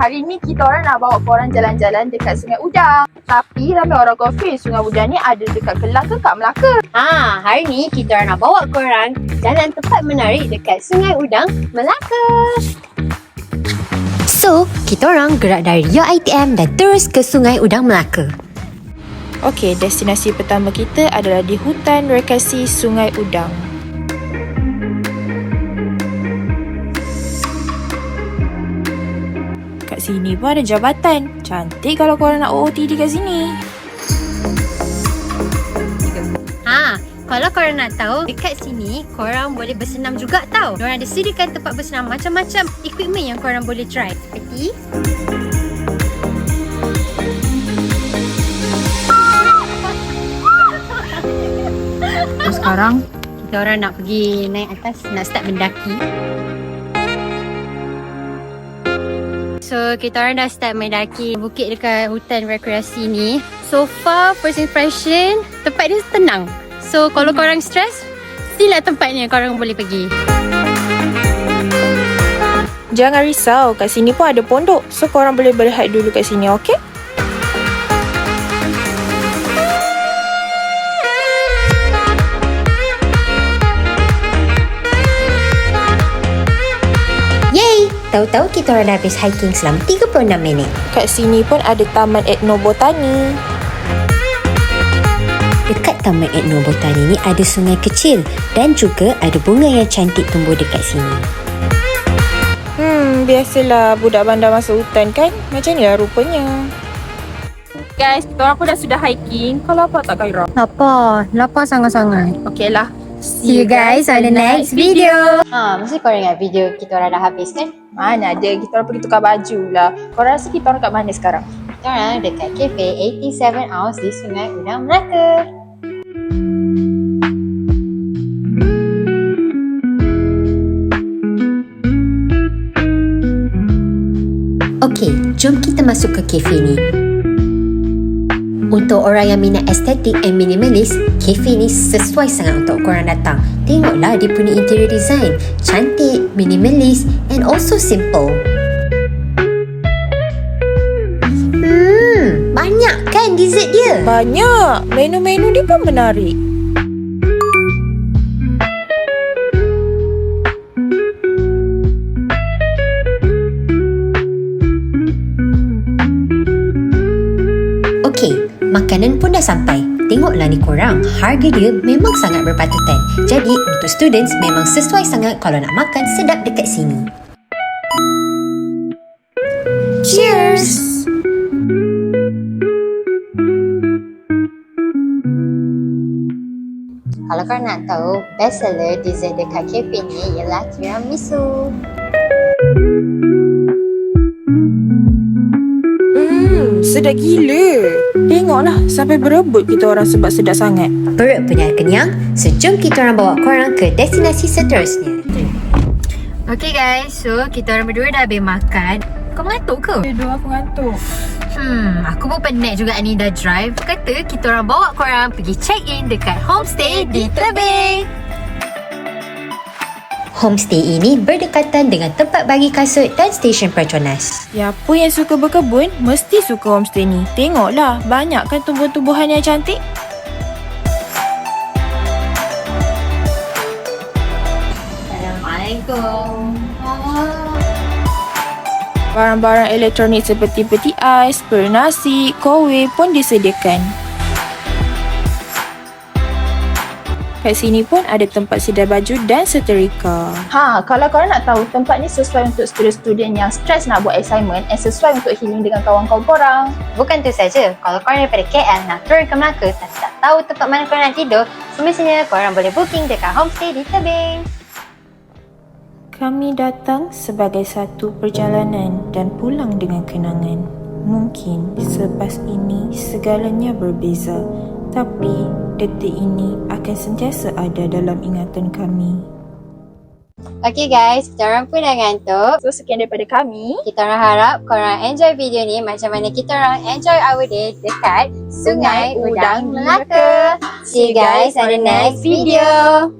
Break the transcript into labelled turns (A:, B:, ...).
A: Hari ni kita orang nak bawa korang jalan-jalan dekat Sungai Udang. Tapi ramai orang confuse Sungai Udang ni ada dekat Kelang ke kat Melaka?
B: Hari ni kita orang nak bawa korang jalan tempat menarik dekat Sungai Udang, Melaka. So, kita orang gerak dari Rio ITM dan terus ke Sungai Udang, Melaka.
C: Okey, destinasi pertama kita adalah di Hutan Rekreasi Sungai Udang. Kat sini pun ada jabatan. Cantik kalau korang nak OOTD kat sini.
B: Kalau korang nak tahu, dekat sini korang boleh bersenam juga tau. Diorang ada sediakan tempat bersenam macam-macam equipment yang korang boleh try. Seperti sekarang kita orang nak pergi naik atas, nak start mendaki. So kita orang dah start mendaki bukit dekat hutan rekreasi ni. So far first impression, tempat ni tenang. So kalau korang stres, sila tempatnya korang boleh pergi.
C: Jangan risau, kat sini pun ada pondok. So korang boleh berehat dulu kat sini, okey?
B: Yay! Tahu-tahu kita orang dah habis hiking selama 36 minit.
C: Kat sini pun ada Taman Etnobotani.
B: Dekat Taman Etnobotani ni ada sungai kecil dan juga ada bunga yang cantik tumbuh dekat sini.
C: Biasalah budak bandar masuk hutan kan? Macam ni lah rupanya.
A: Guys, kita orang pun dah sudah hiking. Kau lapar tak, Khaira?
B: Lapar sangat-sangat.
A: Okey lah.
B: See you guys on the next video. Mesti korang ingat video kita orang dah habis kan?
A: Mana ada, kita orang pergi tukar baju lah. Korang rasa kita orang kat mana sekarang?
B: Kita orang dekat Cafe 87 Ounce di Sungai Udang, Melaka. Okey, jom kita masuk ke kafe ni. Untuk orang yang minat estetik and minimalis, kafe ni sesuai sangat untuk korang datang. Tengoklah dia punya interior design. Cantik, minimalis and also simple. Banyak kan dessert dia?
C: Banyak. Menu-menu dia pun menarik.
B: Okey, makanan pun dah sampai. Tengoklah ni korang, harga dia memang sangat berpatutan. Jadi untuk students memang sesuai sangat kalau nak makan sedap dekat sini. Cheers! Kalau korang nak tahu, best seller dessert dekat kafe ni ialah tiramisu.
C: Sedap gila. Tengoklah sampai berebut kita orang sebab sedap sangat.
B: Perut punya kenyang, so jom kita orang bawa korang ke destinasi seterusnya. Okay guys, so kita orang berdua dah habis makan. Kau mengantuk ke?
A: Aduh, aku ngantuk.
B: Aku pun penat juga ni dah drive. Kata kita orang bawa korang pergi check in dekat homestay di Tebing. Homestay ini berdekatan dengan tempat bagi kasut dan stesen Petronas.
C: Siapa yang suka berkebun, mesti suka homestay ni. Tengoklah, banyak kan tumbuh-tumbuhan yang cantik.
B: Assalamualaikum.
C: Barang-barang elektronik seperti peti ais, nasi, kowe pun disediakan. Kat sini pun ada tempat sidai baju dan setrika.
A: Kalau korang nak tahu, tempat ni sesuai untuk student-student yang stres nak buat assignment and sesuai untuk healing dengan kawan-kawan korang.
B: Bukan tu saja, kalau korang daripada KL nak turun ke Melaka tapi tak tahu tempat mana korang nak tidur, semestinya korang boleh booking dekat homestay di Tebing.
C: Kami datang sebagai satu perjalanan dan pulang dengan kenangan. Mungkin selepas ini segalanya berbeza, tapi detik ini akan sentiasa ada dalam ingatan kami.
B: Okay guys, kita orang pun dah ngantuk.
A: So, sekian daripada kami.
B: Kita orang harap korang enjoy video ni macam mana kita orang enjoy our day dekat Sungai Udang, Melaka. See you guys on the next video.